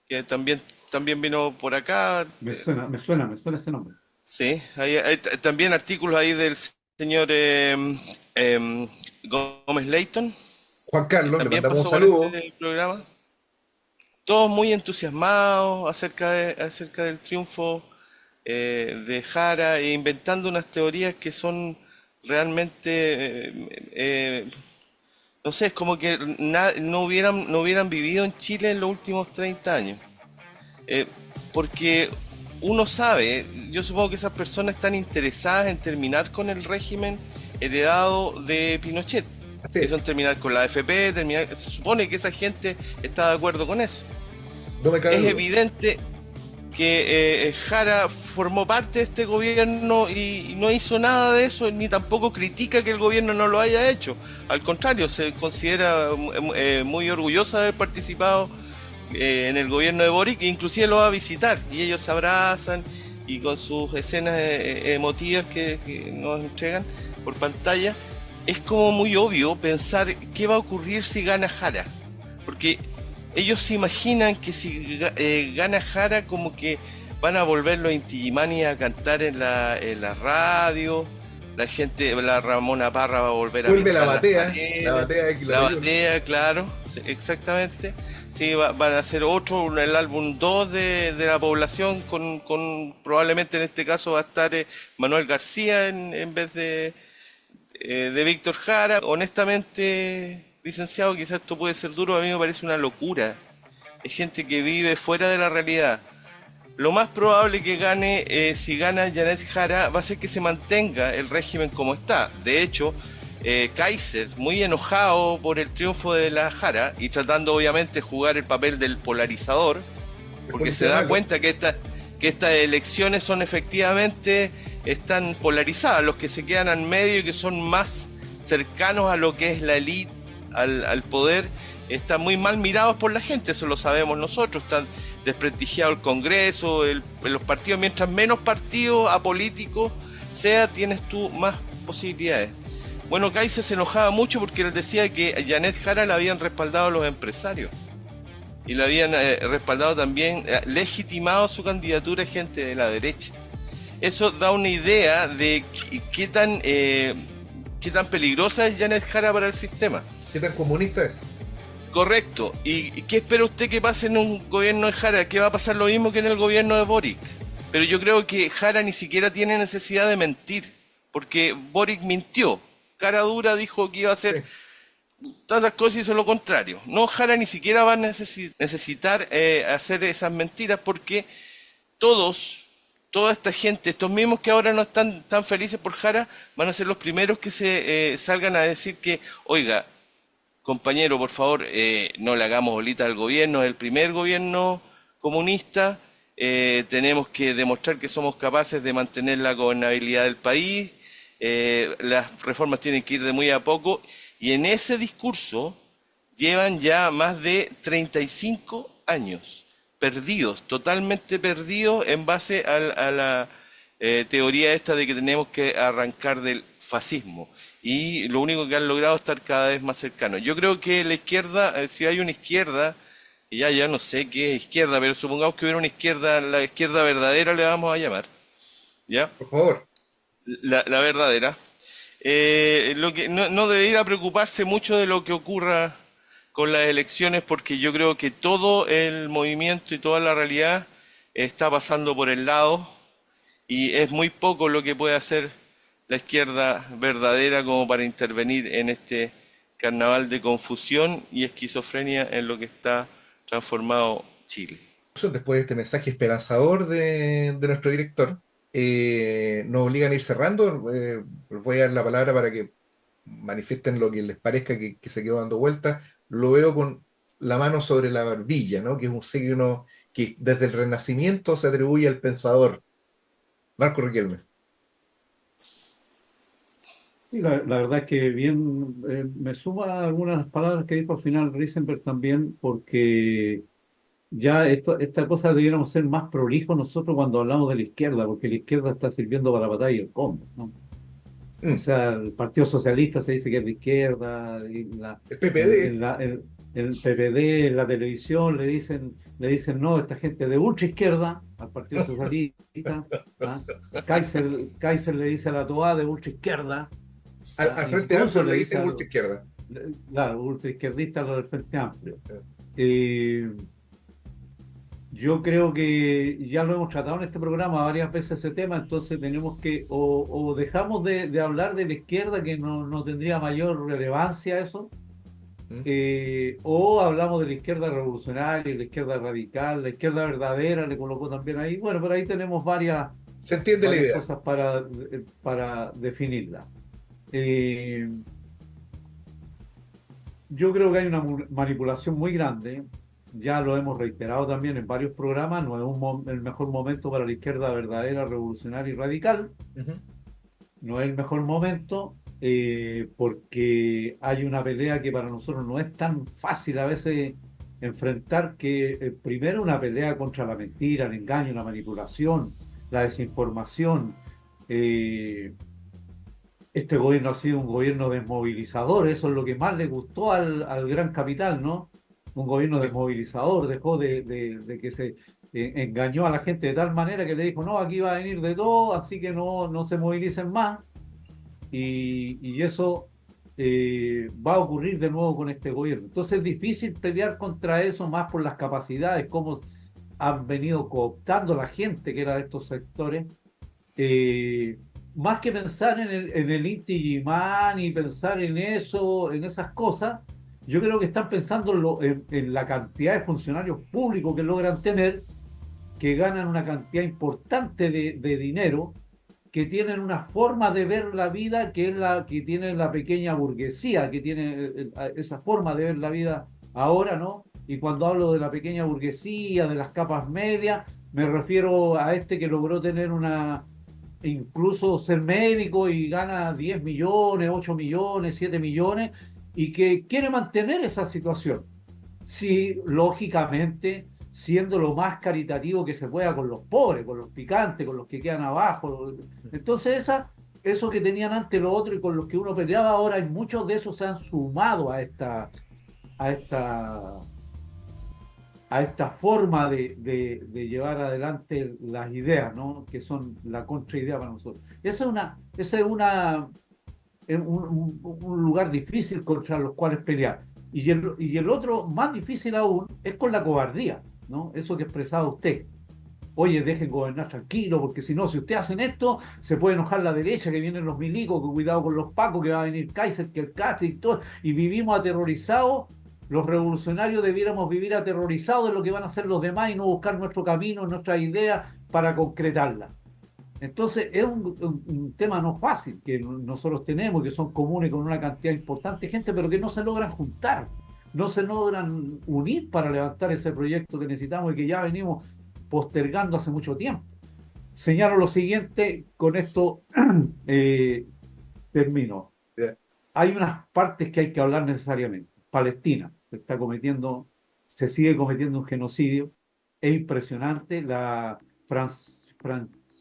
que también vino por acá. Me suena ese nombre. Sí, hay también artículos ahí del señor Gómez Leighton, Juan que Carlos, le también mandamos un pasó por saludo. este programa. Todos muy entusiasmados acerca del triunfo de Jara e inventando unas teorías que son realmente, no sé, es como que no hubieran vivido en Chile en los últimos 30 años. Eh, porque uno sabe, yo supongo que esas personas están interesadas en terminar con el régimen heredado de Pinochet. Así Eso en es. terminar con la AFP, se supone que esa gente está de acuerdo con eso. No me cabe Es duda. evidente que Jara formó parte de este gobierno y no hizo nada de eso, ni tampoco critica que el gobierno no lo haya hecho. Al contrario, se considera muy orgullosa de haber participado en el gobierno de Boric, e inclusive lo va a visitar y ellos se abrazan y con sus escenas emotivas que nos entregan por pantalla, es como muy obvio pensar qué va a ocurrir si gana Jara, porque ellos se imaginan que si gana Jara como que van a volver los Inti Illimani a cantar en la radio, la gente, la Ramona Parra va a volver a Vuelve pintar las la paredes, batea de la Kilapayún. batea, claro, sí, exactamente. Sí, van a hacer otro, el álbum 2 de la población, con probablemente en este caso va a estar Manuel García en vez de Víctor Jara. Honestamente, licenciado, quizás esto puede ser duro, a mí me parece una locura. Es gente que vive fuera de la realidad. Lo más probable que gane, si gana Janet Jara, va a ser que se mantenga el régimen como está. De hecho, Kaiser, muy enojado por el triunfo de la Jara y tratando obviamente de jugar el papel del polarizador, El porque se policía da malo. cuenta que estas elecciones son efectivamente, están polarizadas, los que se quedan al medio y que son más cercanos a lo que es la élite, al poder, están muy mal mirados por la gente, eso lo sabemos nosotros, están desprestigiado el Congreso, los partidos, mientras menos partidos apolíticos sea, tienes tú más posibilidades. Bueno, Kaiser se enojaba mucho porque él decía que a Janet Jara la habían respaldado los empresarios y la habían respaldado también, legitimado su candidatura gente de la derecha. Eso da una idea de qué tan peligrosa es Janet Jara para el sistema. ¿Qué tan comunista es? Correcto. ¿Y qué espera usted que pase en un gobierno de Jara? ¿Qué va a pasar lo mismo que en el gobierno de Boric? Pero yo creo que Jara ni siquiera tiene necesidad de mentir, porque Boric mintió. Cara dura dijo que iba a hacer Sí. tantas cosas y hizo lo contrario. No, Jara ni siquiera va a necesitar hacer esas mentiras porque toda esta gente, estos mismos que ahora no están tan felices por Jara, van a ser los primeros que se salgan a decir que, oiga, compañero, por favor, no le hagamos bolita al gobierno, es el primer gobierno comunista, tenemos que demostrar que somos capaces de mantener la gobernabilidad del país, las reformas tienen que ir de muy a poco, y en ese discurso llevan ya más de 35 años perdidos, totalmente perdidos en base a la teoría esta de que tenemos que arrancar del fascismo. Y lo único que han logrado es estar cada vez más cercanos. Yo creo que la izquierda, si hay una izquierda, y ya no sé qué es izquierda, pero supongamos que hubiera una izquierda, la izquierda verdadera le vamos a llamar, ¿ya? Por favor. La verdadera. Lo que no debería preocuparse mucho de lo que ocurra con las elecciones, porque yo creo que todo el movimiento y toda la realidad está pasando por el lado y es muy poco lo que puede hacer la izquierda verdadera como para intervenir en este carnaval de confusión y esquizofrenia en lo que está transformado Chile. Después de este mensaje esperanzador de nuestro director, nos obligan a ir cerrando. Les voy a dar la palabra para que manifiesten lo que les parezca que se quedó dando vueltas. Lo veo con la mano sobre la barbilla, ¿no? Que es un signo que desde el Renacimiento se atribuye al pensador. Marco Riquelme. Sí, la verdad es que bien, me suma algunas palabras que dijo al final Risenberg también, porque ya esta cosa debiéramos ser más prolijos nosotros cuando hablamos de la izquierda, porque la izquierda está sirviendo para la batalla y el combo, ¿no? O Mm. sea, el Partido Socialista se dice que es de izquierda, y El PPD. el PPD en la televisión le dicen no, esta gente de ultra izquierda al Partido Socialista. ¿Ah? Kaiser le dice a la Toa de ultra izquierda. ¿Ah? Al Frente Incluso Amplio le le dice dicen ultra izquierda. claro, ultra izquierdista a lo del Frente Amplio. Eh, yo creo que ya lo hemos tratado en este programa varias veces ese tema, entonces tenemos que, o dejamos de hablar de la izquierda, que no tendría mayor relevancia eso, Mm. o hablamos de la izquierda revolucionaria, la izquierda radical, la izquierda verdadera, le colocó también ahí. Bueno, pero ahí tenemos Se entiende la varias idea. cosas para definirla. Eh, yo creo que hay una manipulación muy grande, ya lo hemos reiterado también en varios programas, no es el mejor momento para la izquierda verdadera, revolucionaria y radical, Ujú. no es el mejor momento porque hay una pelea que para nosotros no es tan fácil a veces enfrentar, que primero una pelea contra la mentira, el engaño, la manipulación, la desinformación. eh, este gobierno ha sido un gobierno desmovilizador, eso es lo que más le gustó al gran capital, ¿no? Un gobierno Sí. desmovilizador, dejó de que se engañó a la gente de tal manera que le dijo, no, aquí va a venir de todo, así que no se movilicen más. Y eso va a ocurrir de nuevo con este gobierno. Entonces es difícil pelear contra eso más por las capacidades, cómo han venido cooptando la gente que era de estos sectores, eh, más que pensar en el Inti Illimani y pensar en eso, en esas cosas. Yo creo que están pensando en la cantidad de funcionarios públicos que logran tener, que ganan una cantidad importante de dinero, que tienen una forma de ver la vida que es la que tiene la pequeña burguesía, que tiene esa forma de ver la vida ahora, ¿no? Y cuando hablo de la pequeña burguesía, de las capas medias, me refiero a este que logró tener incluso ser médico y gana 10 millones, 8 millones, 7 millones, y que quiere mantener esa situación. Sí, lógicamente, siendo lo más caritativo que se pueda con los pobres, con los picantes, con los que quedan abajo. Entonces, eso que tenían antes los otros y con los que uno peleaba ahora, y muchos de esos se han sumado a esta, a esta forma de llevar adelante las ideas, ¿no? Que son la contraidea para nosotros. Es un lugar difícil contra los cuales pelear. Y el otro, más difícil aún, es con la cobardía, ¿no? Eso que expresaba usted. Oye, dejen gobernar tranquilo, porque si no, si ustedes hacen esto, se puede enojar la derecha, que vienen los milicos, que cuidado con los pacos, que va a venir Kaiser, que el Castro y todo, y vivimos aterrorizados. Los revolucionarios debiéramos vivir aterrorizados de lo que van a hacer los demás y no buscar nuestro camino, nuestras ideas para concretarlas. Entonces es un tema no fácil que nosotros tenemos, que son comunes con una cantidad importante de gente, pero que no se logran juntar, no se logran unir para levantar ese proyecto que necesitamos y que ya venimos postergando hace mucho tiempo. Señalo lo siguiente, con esto termino. Ya. Hay unas partes que hay que hablar necesariamente. Palestina se sigue cometiendo un genocidio. Es impresionante.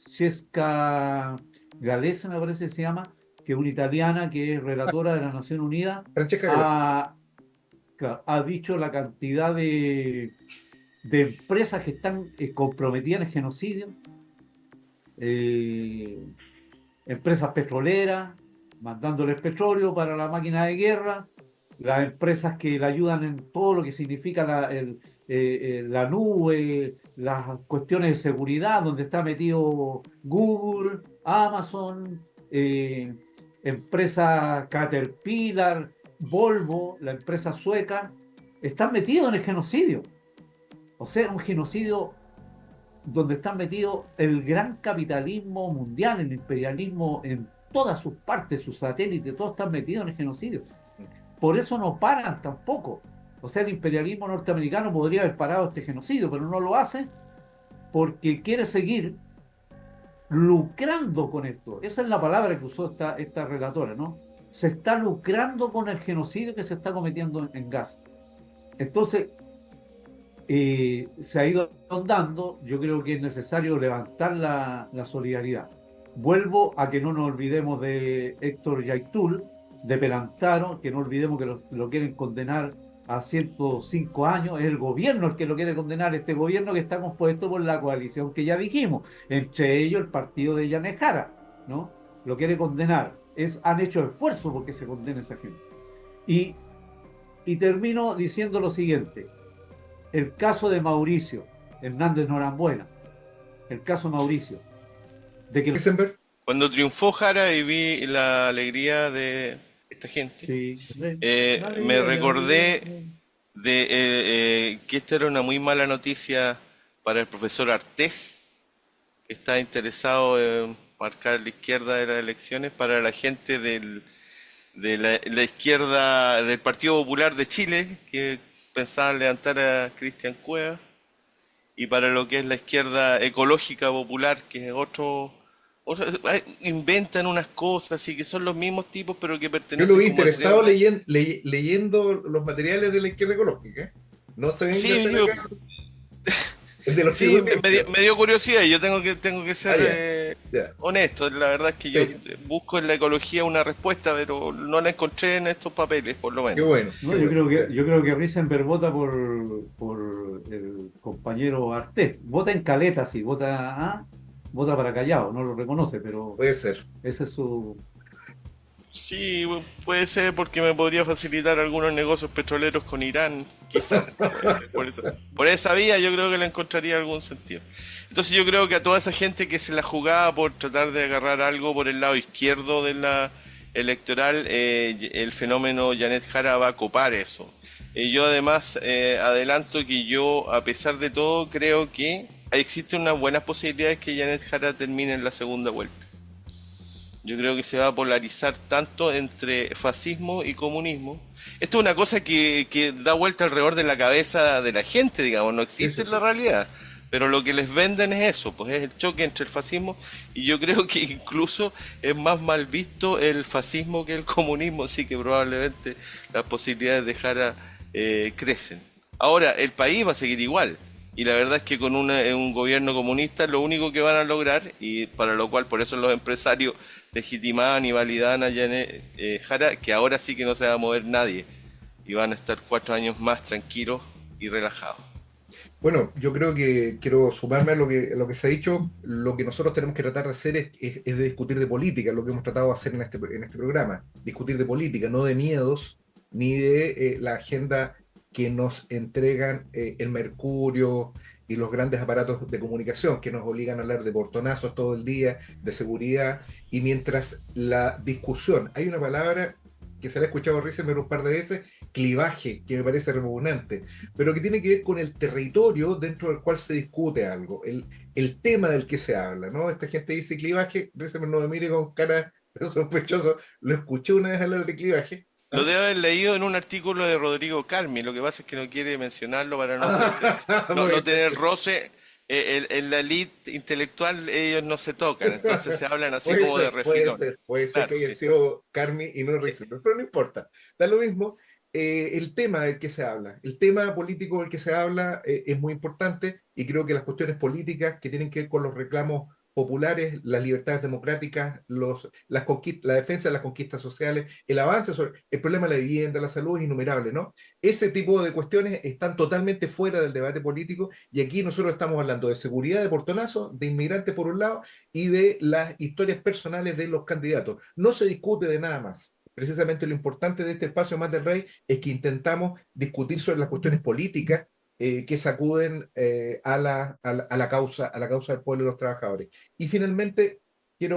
Francesca Galese, me parece que se llama, que es una italiana que es relatora de la Nación Unida, Francesca Gales. ha dicho la cantidad de empresas que están comprometidas en el genocidio, eh, empresas petroleras, mandándoles petróleo para la máquina de guerra, las empresas que le ayudan en todo lo que significa la nube, las cuestiones de seguridad, donde está metido Google, Amazon, empresa Caterpillar, Volvo, la empresa sueca, están metidos en el genocidio. O sea, un genocidio donde están metidos el gran capitalismo mundial, el imperialismo en todas sus partes, sus satélites, todos están metidos en el genocidio. Por eso no paran tampoco. O sea, el imperialismo norteamericano podría haber parado este genocidio, pero no lo hace porque quiere seguir lucrando con esto. Esa es la palabra que usó esta relatora, ¿no? Se está lucrando con el genocidio que se está cometiendo en Gaza. Entonces, se ha ido dando. Yo creo que es necesario levantar la solidaridad. Vuelvo a que no nos olvidemos de Héctor Yaitul, de Pelantaro, que no olvidemos que lo quieren condenar a 105 años. Es el gobierno el que lo quiere condenar, este gobierno que está compuesto por la coalición que ya dijimos, entre ellos el partido de Yanes Jara, ¿no? Lo quiere condenar. Han hecho esfuerzo porque se condene a esa gente. Y, y termino diciendo lo siguiente: el caso de Mauricio Hernández Norambuena, el caso Mauricio, de que... Cuando triunfó Jara y vi la alegría de esta gente, sí, me recordé de que esta era una muy mala noticia para el profesor Artés, que está interesado en marcar la izquierda de las elecciones, para la gente de la izquierda del Partido Popular de Chile, que pensaban levantar a Cristian Cueva, y para lo que es la izquierda ecológica popular, que es inventan unas cosas y que son los mismos tipos, pero que pertenecen... Yo lo vi interesado leyendo los materiales de la izquierda ecológica, ¿eh? No se ven. Sí, sí, me dio curiosidad y yo tengo que ser honesto. La verdad es que yo busco en la ecología una respuesta, pero no la encontré en estos papeles, por lo menos. Qué bueno. No, yo creo que Risenberg vota por el compañero Artés. Vota en caleta, sí, vota para Callao, no lo reconoce, pero... Puede ser. Ese es su... Sí, puede ser porque me podría facilitar algunos negocios petroleros con Irán, quizás. Por esa vía yo creo que le encontraría algún sentido. Entonces yo creo que a toda esa gente que se la jugaba por tratar de agarrar algo por el lado izquierdo de la electoral, el fenómeno Yanet Jara va a copar eso. Yo además adelanto que yo, a pesar de todo, creo que existen unas buenas posibilidades que Yanet Jara termine en la segunda vuelta. Yo creo que se va a polarizar tanto entre fascismo y comunismo. Esto es una cosa que da vuelta alrededor de la cabeza de la gente, digamos, no existe en la realidad. Pero lo que les venden es eso, pues es el choque entre el fascismo, y yo creo que incluso es más mal visto el fascismo que el comunismo, así que probablemente las posibilidades de Jara crecen. Ahora, el país va a seguir igual. Y la verdad es que con un gobierno comunista lo único que van a lograr, y para lo cual por eso los empresarios legitimaban y validaban a Jara, que ahora sí que no se va a mover nadie y van a estar 4 años más tranquilos y relajados. Bueno, yo creo que quiero sumarme a lo que se ha dicho. Lo que nosotros tenemos que tratar de hacer es de discutir de política, lo que hemos tratado de hacer en este programa. Discutir de política, no de miedos, ni de la agenda que nos entregan el Mercurio y los grandes aparatos de comunicación, que nos obligan a hablar de portonazos todo el día, de seguridad, y mientras la discusión, hay una palabra que se la he escuchado a Risenberg un par de veces, clivaje, que me parece repugnante, pero que tiene que ver con el territorio dentro del cual se discute algo, el tema del que se habla, ¿no? Esta gente dice clivaje, Risenberg no me mire con cara de sospechoso, lo escuché una vez hablar de clivaje. Lo debe haber leído en un artículo de Rodrigo Carmi, lo que pasa es que no quiere mencionarlo para no tener roce. En la elite intelectual ellos no se tocan, entonces se hablan así como de refilón. Puede ser que haya sido Carmi y no Risenberg, pero no importa, da lo mismo. El tema del que se habla, el tema político del que se habla es muy importante, y creo que las cuestiones políticas que tienen que ver con los reclamos populares, las libertades democráticas, la defensa de las conquistas sociales, el avance sobre el problema de la vivienda, la salud, es innumerable, ¿no? Ese tipo de cuestiones están totalmente fuera del debate político, y aquí nosotros estamos hablando de seguridad de portonazo, de inmigrantes por un lado, y de las historias personales de los candidatos. No se discute de nada más. Precisamente lo importante de este espacio Más del Rey es que intentamos discutir sobre las cuestiones políticas que sacuden a la causa del pueblo y los trabajadores. Y finalmente, tiene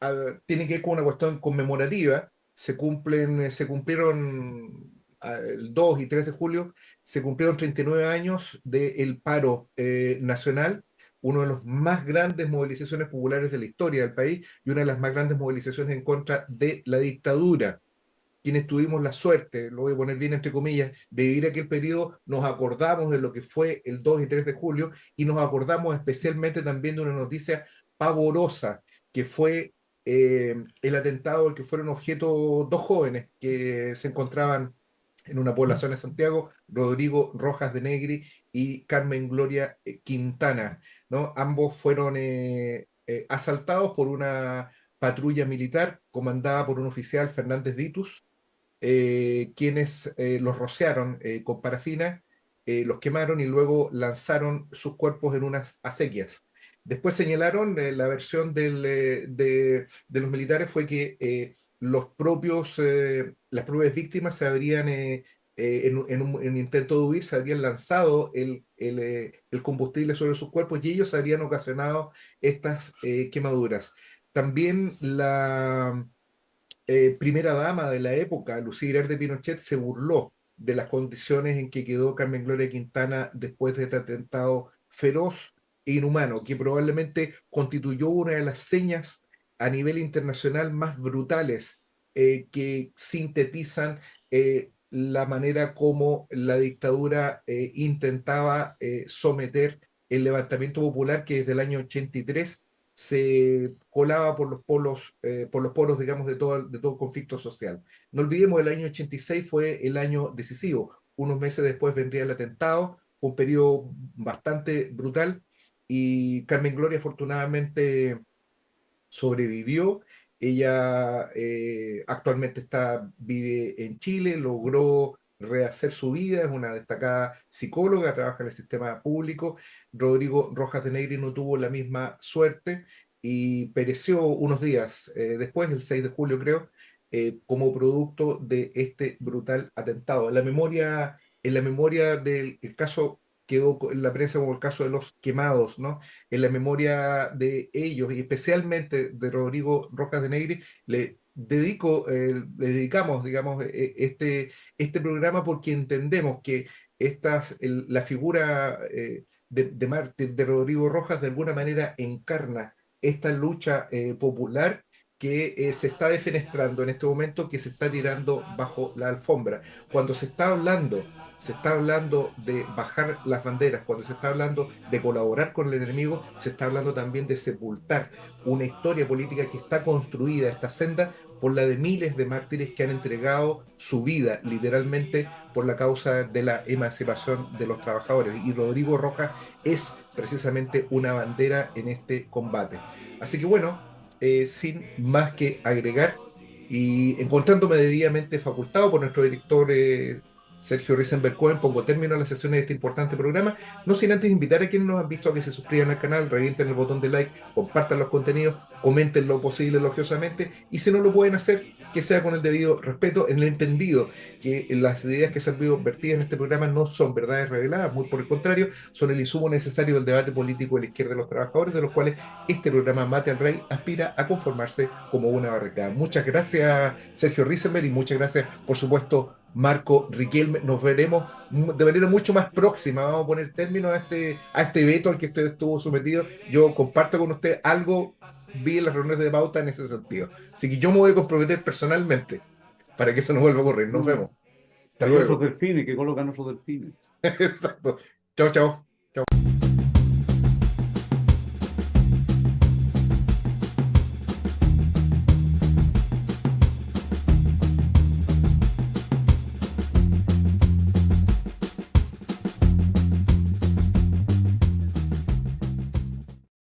que ver con una cuestión conmemorativa. Se cumplieron el 2 y 3 de julio, se cumplieron 39 años del paro nacional, uno de los más grandes movilizaciones populares de la historia del país y una de las más grandes movilizaciones en contra de la dictadura. Quienes tuvimos la suerte, lo voy a poner bien entre comillas, de vivir aquel periodo, nos acordamos de lo que fue el 2 y 3 de julio, y nos acordamos especialmente también de una noticia pavorosa, que fue el atentado al que fueron objeto dos jóvenes que se encontraban en una población de Santiago, Rodrigo Rojas de Negri y Carmen Gloria Quintana, ¿no? Ambos fueron asaltados por una patrulla militar comandada por un oficial, Fernández Ditus, quienes los rociaron con parafina, los quemaron y luego lanzaron sus cuerpos en unas acequias. Después señalaron, la versión de los militares fue que las propias víctimas se habrían, en un intento de huir, se habrían lanzado el combustible sobre sus cuerpos y ellos habrían ocasionado estas quemaduras. También la primera dama de la época, Lucía Girard de Pinochet, se burló de las condiciones en que quedó Carmen Gloria Quintana después de este atentado feroz e inhumano, que probablemente constituyó una de las señas a nivel internacional más brutales que sintetizan la manera como la dictadura intentaba someter el levantamiento popular que desde el año 83 se colaba por los poros, digamos, de todo conflicto social. No olvidemos, el año 86 fue el año decisivo. Unos meses después vendría el atentado, fue un periodo bastante brutal y Carmen Gloria afortunadamente sobrevivió. Ella actualmente vive en Chile, logró rehacer su vida, es una destacada psicóloga, trabaja en el sistema público. Rodrigo Rojas de Negri no tuvo la misma suerte y pereció unos días después, el 6 de julio creo, como producto de este brutal atentado. En la memoria del el caso quedó en la prensa como el caso de los quemados, ¿no? En la memoria de ellos y especialmente de Rodrigo Rojas de Negri, le dedicamos, digamos, este programa porque entendemos que la figura de Rodrigo Rojas de alguna manera encarna esta lucha popular que se está defenestrando en este momento, que se está tirando bajo la alfombra. Cuando se está hablando de bajar las banderas, cuando se está hablando de colaborar con el enemigo, se está hablando también de sepultar una historia política que está construida, esta senda, por la de miles de mártires que han entregado su vida literalmente por la causa de la emancipación de los trabajadores. Y Rodrigo Rojas es precisamente una bandera en este combate. Así que bueno, sin más que agregar y encontrándome debidamente facultado por nuestro director Sergio Risenberg Cohen, pongo término a las sesiones de este importante programa, no sin antes invitar a quienes nos han visto a que se suscriban al canal, revienten el botón de like, compartan los contenidos, comenten lo posible elogiosamente y si no lo pueden hacer, que sea con el debido respeto, en el entendido que las ideas que se han vertidas en este programa no son verdades reveladas, muy por el contrario, son el insumo necesario del debate político de la izquierda de los trabajadores, de los cuales este programa Mate al Rey aspira a conformarse como una barricada. Muchas gracias, Sergio Risenberg, y muchas gracias, por supuesto, Marco Riquelme. Nos veremos de manera mucho más próxima. Vamos a poner término a este veto al que usted estuvo sometido. Yo comparto con usted algo, vi en las reuniones de pauta en ese sentido. Así que yo me voy a comprometer personalmente para que eso no vuelva a ocurrir. Nos vemos. Hasta Hay otros luego. delfines que colocan otros delfines. Exacto. Chao, chao. Chao.